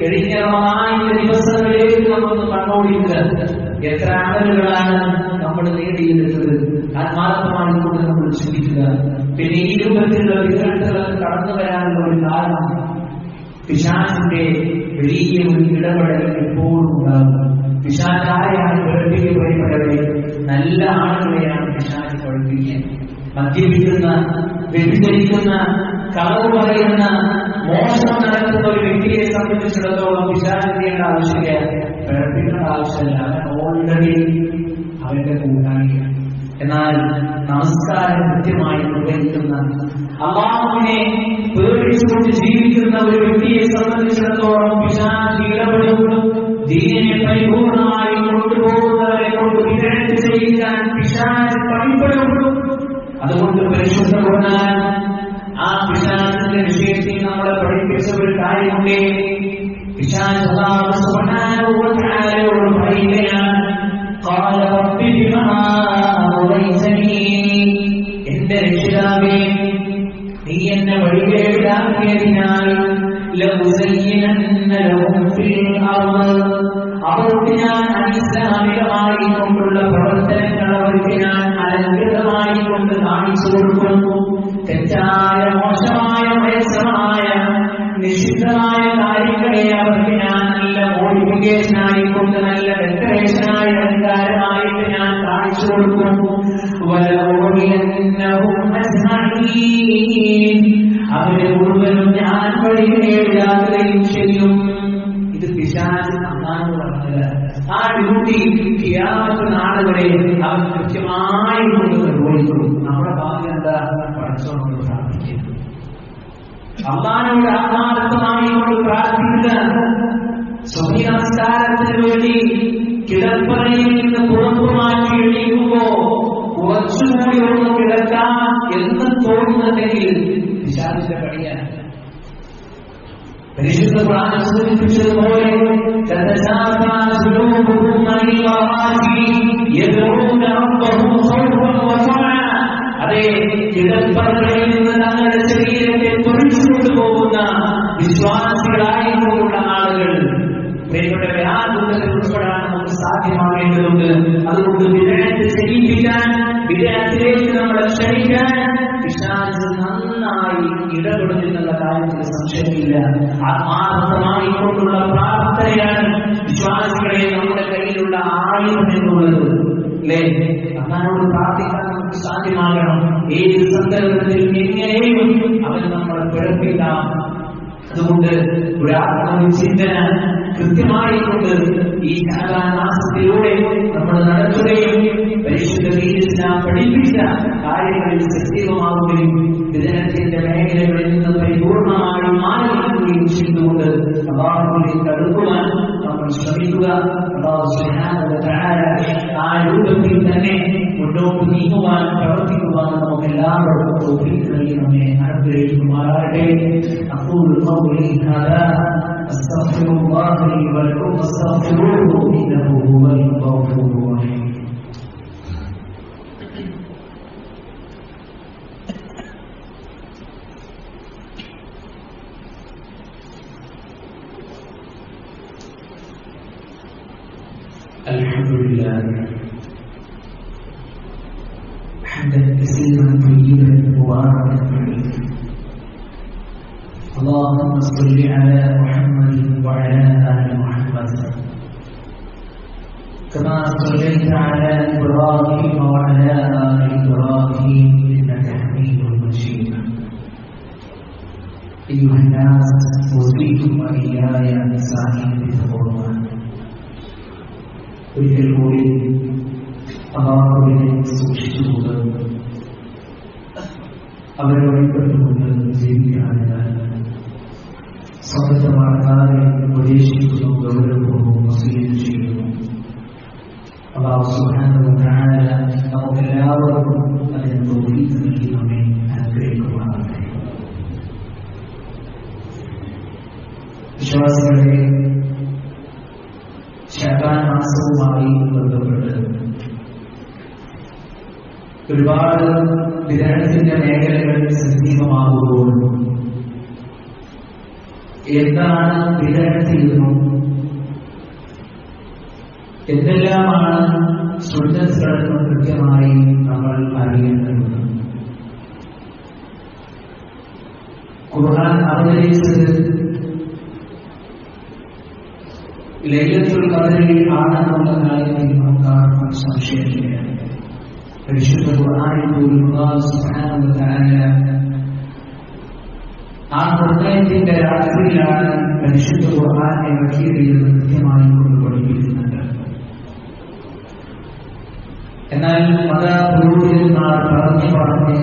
കഴിഞ്ഞ റമദാനിന്റെ ദിവസങ്ങളിലേക്ക് നമ്മളൊന്ന് കണ്ണോടിക്കുക. എത്ര അമലുകളാണ് നമ്മൾ നേടിയെടുത്തത്? ആത്മാർത്ഥമായി കൊണ്ട് നമ്മൾ ചിന്തിക്കുക. പിന്നെ ഈ രൂപത്തിലുള്ള വിദഗ്ധകൾ കടന്നു വരാനുള്ള ഒരു കാരണം പിശാചിന്റെ വലിയ ഒരു ഇടപെടൽ എപ്പോഴും ഉണ്ടാകും. പിശാച് ആരെയാണ് പഠിപ്പിക്കപ്പെടുന്നത്? നല്ല ആളുകളെയാണ് പിശാച് പഠിപ്പിക്കുക. മദ്യപിക്കുന്ന, വ്യഭിചരിക്കുന്ന, കളവ് പറയുന്ന, മോശം നടത്തുന്ന ഒരു വ്യക്തിയെ സംബന്ധിച്ചിടത്തോളം പിശാച് ചെയ്യേണ്ട ആവശ്യമില്ല, പഠിപ്പിക്കേണ്ട ആവശ്യമില്ല. അവൻ ഓൾറെഡി അവന്റെ കൂട്ടാളിയാണ്. എന്നാൽ നമസ്കാരം കൃത്യമായി നിർവഹിക്കുന്ന, അല്ലാഹുവിനെ പേടിച്ചുകൊണ്ട് ജീവിക്കുന്ന ഒരു വ്യക്തിയെ സംബന്ധിച്ചിടത്തോളം പിശാച് ഇടപെടും. ദീനിനെ പരിപൂർണമായി കൊണ്ടുപോകുന്നവരെ കൊണ്ട് വിദഗ്ധ ചെയ്യിക്കാൻ പിശാച് പണിപ്പെടും. അതുകൊണ്ട് പരിശുദ്ധ ഖുർആൻ ആ പിശാചിന്റെ വിഷയത്തിൽ നമ്മളെ പഠിപ്പിച്ച ഒരു കാര്യമുണ്ട്. പിശാച് അല്ലാഹു സുബ്ഹാനഹു വ തആലയോട് പറയുകയാണ്, ഖാല റബ്ബി ബിമാ അഗ്വൈതനീ, എന്റെ രക്ഷിതാവേ, നീ എന്നെ വഴികേടിലാക്കിയതിനാൽ ലഉസയ്യിനന്ന ലഹും ഫിൽ അർദ്, അവർക്ക് ഞാൻ അനിസ്ലാമികമായി കൊണ്ടുള്ള പ്രവർത്തനങ്ങൾ അവർക്ക് ഞാൻ അലങ്കൃതമായി കൊണ്ട് കാണിച്ചു കൊടുക്കുന്നു. തെറ്റായ, മോശമായ, വയസ്സമായ, നിഷിദ്ധമായ കാര്യങ്ങളെ അവർക്ക് ഞാൻ നല്ല മോഡിഫിക്കേഷനായി കൊണ്ട്, നല്ല ഡെക്കറേഷനായി, അലങ്കാരമായിട്ട് ഞാൻ കാണിച്ചു കൊടുക്കുന്നു. അവരെ മുഴുവനും ഞാൻ വഴികേടിലാക്കുകയും ചെയ്യും. ഇത് പിശാച് അല്ലാഹു പറഞ്ഞത്. ആ ഡ്യൂട്ടി ഖിയാമത്ത് നാൾ വരെ അവൻ കൃത്യമായി കൊണ്ട് നിർവഹിക്കും. നമ്മുടെ ഭാഗ്യം എന്താ? പഠിച്ചോണ്ട് പ്രാർത്ഥിക്കുക, അല്ലാഹുവിനോട് ആത്മാർത്ഥമായി കൊണ്ട് പ്രാർത്ഥിക്കുക. സുബഹി നമസ്കാരത്തിന് വേണ്ടി കിടപ്പറയിൽ നിന്ന് പുറത്തു മാറ്റി എണീക്കുമ്പോ കുറച്ചുകൂടി ഒന്ന് കിടക്കാം എന്ന് തോന്നുന്നുണ്ടെങ്കിൽ പിശാചിന്റെ പണിയാണ്. പരിശുദ്ധ ഖുർആൻ സൂചിപ്പിച്ചതുപോലെ അതേ കിടപ്പറകളിൽ നിന്ന് തങ്ങളുടെ ശരീരത്തെ പൊറിച്ചുകൊണ്ടു പോകുന്ന വിശ്വാസികളായിട്ടുള്ള ആളുകൾ പ്രിയപ്പെട്ടവരെ, ആ കൂട്ടത്തിൽ ഉൾപ്പെടാൻ നമുക്ക് സാധ്യമാകേണ്ടതുണ്ട്. അതുകൊണ്ട് വിദഗ്ധ ചെയ്യിപ്പിക്കാൻ, വിദഗ്ധത്തിലേക്ക് നമ്മളെ ക്ഷണിക്കാൻ പിശാച് നന്നായി ഇടപെടുന്നുള്ള കാര്യത്തിൽ സംശയമില്ല. ആത്മാർത്ഥമായി കൊണ്ടുള്ള പ്രാർത്ഥനയാണ് വിശ്വാസികളെ നമ്മുടെ കയ്യിലുള്ള ആയുധം എന്നുള്ളത് അല്ലേ? അള്ളാഹുവോട് പ്രാർത്ഥിക്കാൻ നമുക്ക് സാധ്യമാകണം. ഏത് സന്ദർഭത്തിലും എങ്ങനെയും അവൻ നമ്മളെ പിഴപ്പിക്കാം. അതുകൊണ്ട് ഒരു ആത്മവിചിന്തന കൃത്യമായി കൊണ്ട് ഈ ശഅബാൻ മാസത്തിലൂടെ നമ്മൾ നടത്തുകയും പരിശുദ്ധ ഇസ്ലാം പഠിപ്പിച്ച കാര്യങ്ങളിൽ സജീവമാവുകയും വിദഗ്ധത്തിന്റെ മേഖലകളിൽ നിന്ന് പരിപൂർണമായി മാറിയിരിക്കുകയും ചെയ്തുകൊണ്ട് അല്ലാഹുവിലേക്ക് അടുക്കുവാൻ നമ്മൾ ശ്രമിക്കുക. അല്ലാഹു സുബ്ഹാനഹു വ തആല ആ രൂപത്തിൽ തന്നെ മുന്നോട്ട് നീങ്ങുവാൻ, പ്രവർത്തിക്കുവാൻ നമുക്ക് എല്ലാവർക്കും തൗഫീഖ് നൽകി നമ്മെ അനുഗ്രഹിക്കുമാറാകട്ടെ. അഖൂലു ഖൗലി ഹാദാ അസ്തഗ്ഫിറുല്ലാഹ ലി വലക്കും ഫസ്തഗ്ഫിറൂഹു ഇന്നഹു ഹുവൽ ഗഫൂറുർ റഹീം. الحمد لله حمدا كثيرا طيبا مباركا فيه. اللهم صل على محمد وعلى آل محمد كما صليت على إبراهيم وعلى آل إبراهيم إنك حميد مجيد. أيها الناس أوصيكم وإياي نستعين بالقرآن. ഒരിക്കൽ കൂടി അല്ലാഹുവിനെ സൂക്ഷിച്ചുകൊണ്ട് അവരെ വഴിപ്പെട്ടുകൊണ്ട് ജീവിക്കാനുള്ള സ്വന്തത്തെ മറക്കാതെ ഉപദേശിക്കുന്നു, ഗൗരവവും വസീയത്ത് ചെയ്യുന്നു. അല്ലാഹു സുബ്ഹാനഹു വ തആല നമുക്കെല്ലാവർക്കും അതിന് തൗഫീഖ് നൽകി നമ്മെ അനുഗ്രഹിക്കുമാറാകട്ടെ. വിശ്വാസികളെ, ശഅബാൻ മാസവുമായി ബന്ധപ്പെട്ട് ഒരുപാട് വിദഗ്ധത്തിന്റെ മേഖലകൾ സജീവമാകുമ്പോൾ എന്താണ് വിദഗ്ധെന്നും എന്തെല്ലാമാണ് സുന്നത്തുകളെന്നും കൃത്യമായി നമ്മൾ അറിയേണ്ടതുണ്ട്. ഖുർആൻ അവതരിച്ചത് ലൈലത്തുൽ ഖദ്റിൽ ആണെന്നുള്ള കാര്യത്തിൽ നമുക്കാർക്കും സംശയമില്ല. പരിശുദ്ധ ഖുർആനിൽ പോലും അല്ലാഹു സുബ്ഹാനഹു വ തആല ആ നിർണയത്തിന്റെ രാത്രിയിലാണ് പരിശുദ്ധ ഖുർആനെ ഇറക്കിയത് എന്ന് കൃത്യമായി കൊണ്ട് പഠിപ്പിക്കുന്നുണ്ട്. എന്നാൽ മതപുരോഹിതന്മാർ പറഞ്ഞ്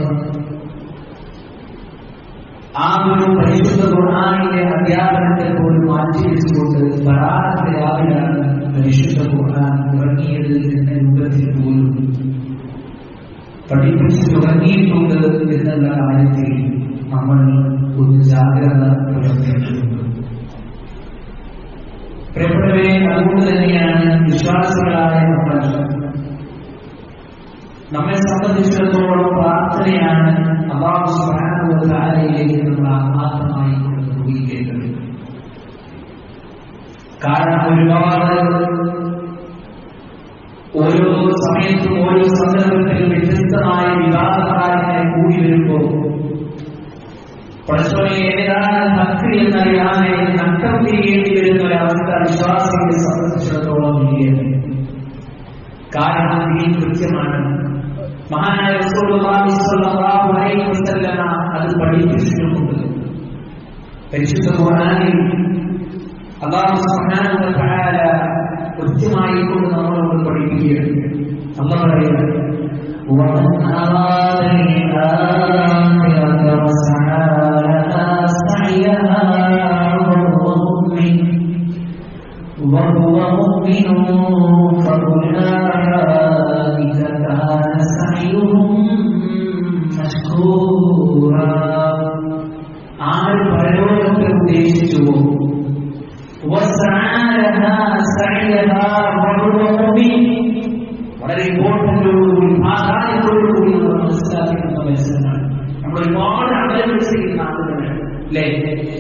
ആ ഒരു പരിശുദ്ധ ഖുർആനിന്റെ അധ്യാപനത്തെ പോലും മാറ്റിവെച്ചുകൊണ്ട് ബറാഅത്ത് രാവിലാണ് പരിശുദ്ധ ഖുർആൻ ഇറങ്ങിയത് എന്ന രൂപത്തിൽ പോലും പഠിപ്പിച്ചു തുടങ്ങിയിട്ടുണ്ട് എന്നുള്ള കാര്യത്തിൽ നമ്മൾ ഒരു ജാഗ്രത പുലർത്തേണ്ടതുണ്ട്. പ്രിയപ്പെട്ടവരെ, അതുകൊണ്ട് തന്നെയാണ് വിശ്വാസികളായ നമ്മെ സംബന്ധിച്ചിടത്തോളം പ്രാർത്ഥനയാണ് അല്ലാഹു സുബ്ഹാനഹു വ തആലയിലേക്ക് നമ്മൾ ആത്മാർത്ഥമായി മുഴുകിക്കേണ്ടത്. കാരണം ഒരുപാട് ഓരോ സമയത്തും ഓരോ സന്ദർഭത്തിലും വ്യത്യസ്തമായ വിവാദകാര്യങ്ങളെ കൂടി വരുമ്പോൾ പരസ്പരം ഏതാണ് ഭക്തി എന്നറിയാതെ നഷ്ടം ചെയ്യേണ്ടി വരുന്ന ഒരവസ്ഥ വിശ്വാസികളെ സംബന്ധിച്ചിടത്തോളം ഇല്ല. കാരണം ഈ കൃത്യമാണ്. മഹാനായ റസൂലുള്ളാഹി സ്വല്ലല്ലാഹു അലൈഹി വസല്ലമ അത് പഠിപ്പിച്ചിട്ടുമുണ്ട്. പരിശുദ്ധ ഖുർആനിൽ അല്ലാഹു സുബ്ഹാനഹു വ തആല കൃത്യമായി കൊണ്ട് നമ്മളോട് പഠിപ്പിക്കുകയാണ്. നമ്മൾ പറയുന്നത് وَمَنْ أَرَادَ الْآخِرَةَ وَسَعَى لَهَا سَعْيَهَا وَهُوَ مُؤْمِنٌ فَأُولَٰئِكَ كَانَ سَعْيُهُمْ مَشْكُورًا. ആര് പരലോകത്തെ ഉദ്ദേശിച്ചുവോ വളരെ ഇമ്പോർട്ടന്റോടുകൂടി പ്രാധാന്യത്തോടുകൂടി നമ്മൾ മനസ്സിലാക്കിയിട്ടുള്ള മത്സരമാണ്. നമ്മൾ ഒരുപാട് അമലുകൾ ചെയ്യുന്ന ആളുകളാണ്, അല്ലെ?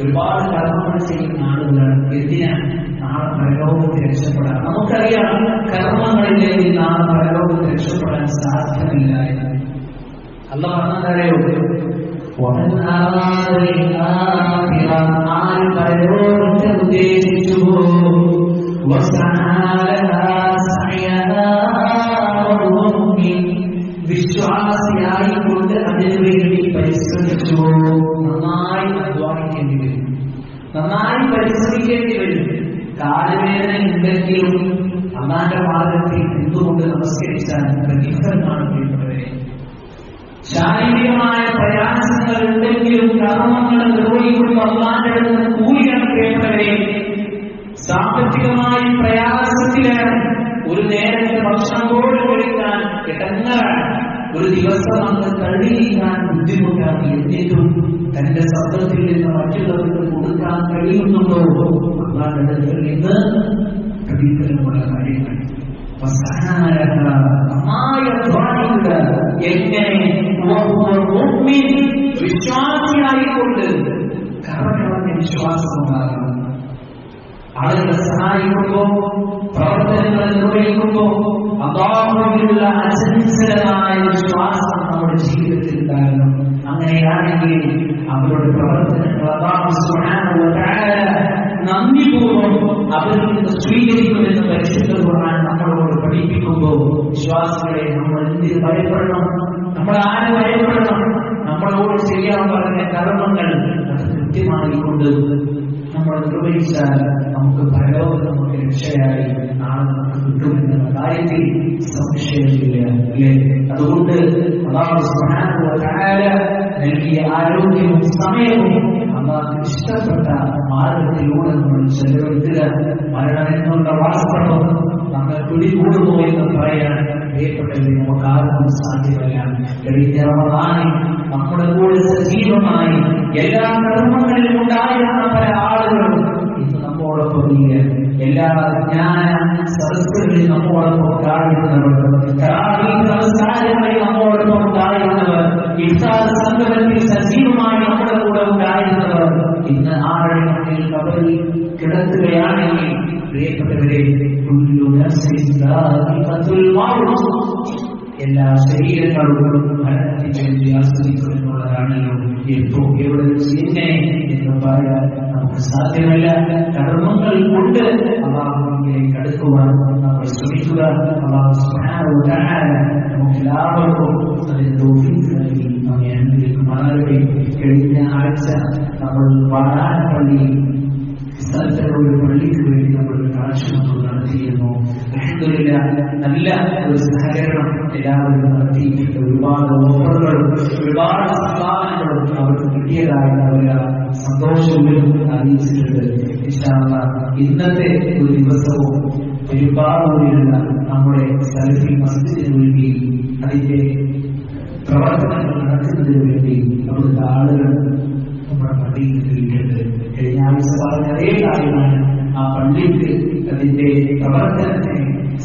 ഒരുപാട് കർമ്മങ്ങൾ ചെയ്യുന്ന ആളുകളാണ്. എന്തിനാണ്? നാളെ പരലോകത്ത് രക്ഷപ്പെടാൻ. നമുക്കറിയാം കർമ്മങ്ങളില്ലെങ്കിൽ നാളെ പരലോകത്ത് രക്ഷപ്പെടാൻ സാധ്യമല്ല എന്ന്. അല്ലാഹു പറഞ്ഞതറിയോ? ആര് പരലോകത്തെ ഉദ്ദേശിച്ചുവോ വിശ്വാസിയായിക്കൊണ്ട് അതിനുവേണ്ടി പരിശ്രമിച്ചുവോ നന്നായി അധ്വാനിക്കേണ്ടി വരും, നന്നായി പരിശ്രമിക്കേണ്ടി വരും. കാലവേദന ഉണ്ടെങ്കിലും അള്ളാന്റെ മാർഗത്തിൽ എന്തുകൊണ്ട് നമസ്കരിച്ചാൽ പ്രതിഫലമാണ് പ്രിയപ്പെട്ടവരെ. ശാരീരികമായ പ്രയാസങ്ങൾ ഉണ്ടെങ്കിലും കർമ്മങ്ങൾ നിർവഹിക്കുമ്പോൾ അള്ളാന്റെ അടുത്ത് കൂലിയാണ് പ്രിയപ്പെട്ടവരെ. സാമ്പത്തികമായി പ്രയാസത്തിലാണ്, ഒരു നേരത്തെ ഭക്ഷണം പോലും കഴിക്കാൻ കിടങ്ങാണ്, ഒരു ദിവസം അന്ന് കഴിയിക്കാൻ ബുദ്ധിമുട്ടാണ്. എന്നിട്ടും തന്റെ സമ്പത്തിൽ നിന്ന് മറ്റുള്ളവർക്ക് കൊടുക്കാൻ കഴിയുന്നുണ്ടോ? അള്ളാന്റെ അടുത്ത് നിന്ന് പ്രതിഫലമുള്ള കാര്യങ്ങൾ. നന്നായി അധ്വാനിക്കുക. എങ്ങനെ? വിശ്വാസിയായിക്കൊണ്ട് കറകളഞ്ഞ വിശ്വാസമുണ്ടാകണം. ആളുകളെ സഹായിക്കുമ്പോ, പ്രവർത്തനങ്ങൾ നിർവഹിക്കുമ്പോ അല്ലാഹുവിലുള്ള അചഞ്ചലമായ വിശ്വാസം നമ്മുടെ ജീവിതത്തിൽ ഉണ്ടാകണം. അങ്ങനെയാണെങ്കിൽ അവരുടെ പ്രവർത്തനങ്ങൾ അല്ലാഹു സുബ്ഹാനഹു വ തആല നന്ദിപൂർവ്വം അവരിൽ നിന്ന് സ്വീകരിക്കുമെന്ന് പരിശുദ്ധ ഖുർആൻ നമ്മളോട് പഠിപ്പിക്കുമ്പോൾ വിശ്വാസികളെ നമ്മൾ എന്തിന് ഭയപ്പെടണം? നമ്മൾ ആര് ഭയപ്പെടണം? നമ്മളോട് ചെയ്യാൻ പറഞ്ഞ കർമ്മങ്ങൾ അത് കൃത്യമായി കൊണ്ട് നമ്മൾ നിർവഹിച്ചാൽ നമുക്ക് പരലോകം നമുക്ക് രക്ഷയായി നാളെ നമുക്ക് കിട്ടുമെന്നുള്ള കാര്യത്തിൽ സംശയമില്ല അല്ലേ? അതുകൊണ്ട് അല്ലാഹു സുബ്ഹാനഹു വ തആല നൽകിയ ആരോഗ്യവും സമയവും അല്ലാഹു ഇഷ്ടപ്പെട്ട മാർഗത്തിലൂടെ നമ്മൾ ചെലവഴിക്കുക. മരണമെന്നുള്ള വാസ്തവം നമ്മൾ പിടികൂടുമോ എന്ന് പറയാൻ പ്രിയപ്പെട്ടവരെ നമുക്ക് ആർക്കും സാധ്യമല്ല. കഴിഞ്ഞ റമദാനിൽ നമ്മുടെ കൂടെ സജീവമായി എല്ലാ കർമ്മങ്ങളിലും ഉണ്ടായിരുന്ന പല ആളുകളും ഇന്ന് നമ്മോടൊപ്പം ഇല്ല. എല്ലാ ജ്ഞാന സദസ്സുകളിൽ നമ്മോടൊപ്പം ഉണ്ടായിരുന്നവർ, നമസ്കാരങ്ങളിൽ നമ്മോടൊപ്പം ഉണ്ടായിരുന്നവർ, ഇഫ്താർ സംഗമത്തിൽ സജീവമായി നമ്മുടെ കൂടെ ഉണ്ടായിരുന്നവർ ഇന്ന് ആരുടെ മണ്ണിൽ കബറിൽ കിടക്കുകയാണെങ്കിൽ പ്രിയപ്പെട്ടവരെ എല്ലാ ശരീരങ്ങളും മരണത്തിന്റെ ആസ്വദിക്കുമെന്നുള്ളതാണല്ലോ. എപ്പോ എവിടെ എങ്ങനെ എന്ന് പറയാൻ നമുക്ക് സാധ്യമല്ല. കർമ്മങ്ങൾ കൊണ്ട് അല്ലാഹുവിലേക്ക് അടുക്കുവാൻ നമ്മൾ ശ്രമിക്കുക. അല്ലാഹു സുബ്ഹാനഹു വ തആല നമുക്കെല്ലാവർക്കും അതിന് തൗഫീഖ് നൽകി നമ്മെ അനുഗ്രഹിക്കുമാറാകട്ടെ. കഴിഞ്ഞ ആഴ്ച നമ്മൾ വാടാനപ്പള്ളി സ്ഥലത്തുള്ള പള്ളിക്ക് വേണ്ടി നമ്മൾ കാഴ്ചകൾ നടത്തിയിരുന്നു. അൽഹംദുലില്ലാഹ് നല്ല ഒരു സഹകരണം എല്ലാവരും നടത്തിയിട്ടുണ്ട്. ഒരുപാട് ഓഫറുകളും ഒരുപാട് സംഭാവനകളും അവർക്ക് കിട്ടിയതായി അവർ സന്തോഷവും അറിയിച്ചിട്ടുണ്ട്. ഇൻഷാ അല്ലാഹ് ഇന്നത്തെ ഒരു ദിവസവും പെരുമ്പാവൂരിലുള്ള നമ്മുടെ സലഫി മസ്ജിദിന് വേണ്ടി അതിന്റെ പ്രവർത്തനങ്ങൾ നടത്തുന്നതിന് വേണ്ടി അവിടുത്തെ ആളുകൾ നമ്മുടെ പള്ളിയിൽ എത്തിയിട്ടുണ്ട്. കഴിഞ്ഞ ആഴ്ച പറഞ്ഞ അതേ കാര്യമാണ്. ആ പള്ളിക്ക് അതിന്റെ പ്രവർത്തനത്തെ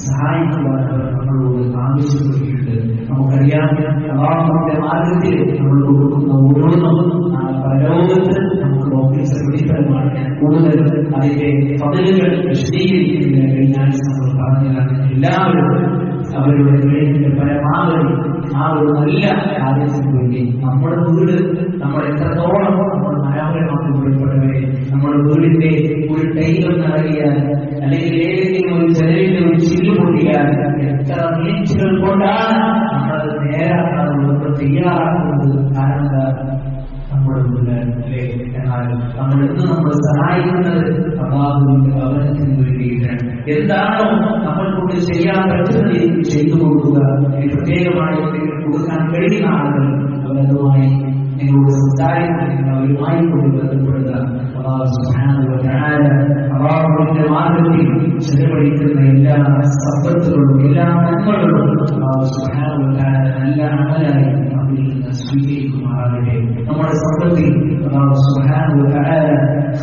സഹായിക്കുവാൻ അവർ നമ്മളോട് ആവശ്യപ്പെട്ടിട്ടുണ്ട്. നമുക്കറിയാം അല്ലാഹുവിന്റെ മാർഗത്തിൽ നമ്മൾ കൊടുക്കുന്ന ഓരോന്നും പരലോകത്ത് നമുക്ക് ഓഫീസർ പ്രതിഫലമാണ്. കൂടുതൽ അതിന്റെ പദവികൾ വിശദീകരിക്കുന്നില്ല. കഴിഞ്ഞ ആഴ്ച നമ്മൾ പറഞ്ഞതാണ്. എല്ലാവരും അവരുടെ കഴിവിന്റെ പരമാവധി ആ ഒരു നല്ല കാര്യത്തിന് വേണ്ടി നമ്മുടെ വീട് നമ്മൾ എത്രത്തോളം നമ്മൾ മനോഹരമാക്കി ഉൾപ്പെട്ടവരെ നമ്മുടെ വീടിന്റെ ഒരു ടൈലം നൽകിയാൽ അല്ലെങ്കിൽ ഏതെങ്കിലും ഒരു ജനലിന്റെ ഒരു ചില്ല് പൊട്ടിയാൽ എത്ര മിനിറ്റുകൾ കൊണ്ടാണ് നമ്മളത് നേരാക്കാൻ നമ്മൾ തയ്യാറാക്കുന്നത്. കാരണം നമ്മുടെ വീട് അല്ലേ? എന്നാൽ നമ്മൾ ഇന്ന് നമ്മൾ സഹായിക്കുന്നത് അല്ലാഹുവിന്റെ ഭവനത്തിന് വേണ്ടിയിട്ടാണ്. എന്താണോ നമ്മൾ കൊണ്ട് ചെയ്യാൻ പറ്റുന്നത് ചെയ്തു കൊടുക്കുക. പ്രത്യേകമായി കൊടുക്കാൻ കഴിയുന്ന ആളുകൾ അവരുമായി നിങ്ങളോട് സംസാരിക്കുന്ന അവരുമായി കൊണ്ട് ബന്ധപ്പെടുക. അല്ലാഹു സുബ്ഹാനഹു വ തആല അല്ലാഹുവിന്റെ മാർഗ്ഗത്തിൽ ചെലവഴിക്കുന്ന എല്ലാ സമ്പത്തുകളും എല്ലാ നന്മകളും അല്ലാഹു സുബ്ഹാനഹു വ തആല നല്ല അമലായി നമ്മിൽ നിന്ന് സ്വീകരിക്കുമാറാകട്ടെ. നമ്മുടെ സമ്പത്തിൽ അല്ലാഹു സുബ്ഹാനഹു വ തആല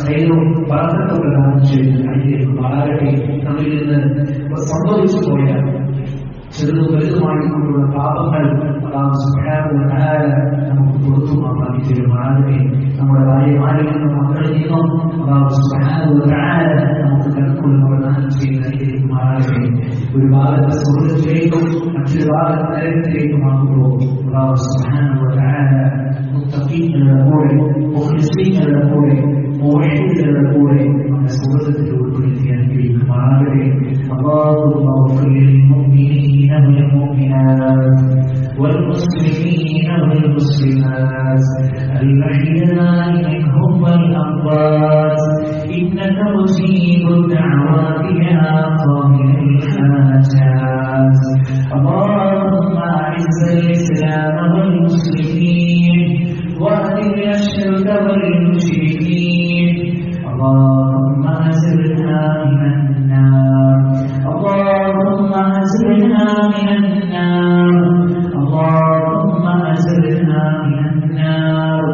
ഖൈറും ബറക്കത്തും പ്രദാനം ചെയ്ത് അനുഗ്രഹിക്കുമാറാകട്ടെ. നമ്മിൽ നിന്ന് സംഭവിച്ചു പോയ ചെറുതും വലുതുമായിക്കൊണ്ടുള്ള പാപങ്ങൾ അല്ലാഹു സുബ്ഹാനഹു വ തആല നമുക്ക് പുറത്തു മാറ്റി തരുമാറാകട്ടെ. നമ്മുടെ ഭാര്യമാരിൽ നിന്നും മക്കളിൽ നിന്നും അല്ലാഹു സുബ്ഹാനഹു വ തആല നമുക്ക് കൽക്കുള്ള പ്രദാനം ചെയ്ത് അനുഗ്രഹിക്കുമാറാകട്ടെ. ഒരു ഭാഗത്ത് സ്വർഗ്ഗത്തിലേക്കും മറ്റൊരു ഭാഗത്ത് നരകത്തിലേക്കുമാകുമ്പോൾ അല്ലാഹു സുബ്ഹാനഹു വ തആല മുത്തഖീങ്ങളുടെ കൂടെ മുഖ്ലിസീങ്ങളുടെ കൂടെ മുവഹ്ഹിദുകളുടെ കൂടെ നമ്മുടെ സ്വർഗ്ഗത്തിൽ ഉൾപ്പെടുത്തി അനുഗ്രഹിക്കുമാറാകട്ടെ. اللهم اغفر للمؤمنين والمؤمنات والمسلمين والمسلمات الأحياء منهم والأموات إنك مجيب الدعوات يا قاضي الحاجات. اللهم أعز الإسلام والمسلمين وأذل الشرك والمشركين. اللهم أجرنا من النار. اللهم أجرنا من النار. اللهم أجرنا من النار.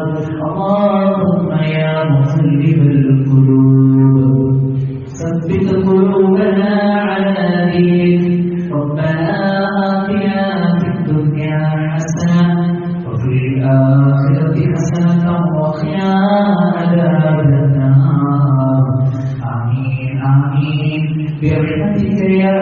اللهم يا مقلب القلوب ثبت قلوبنا على دينك. ربنا آتنا في الدنيا حسنة وفي الآخرة حسنة وقنا عذاب النار. آمين آمين برحمتك يا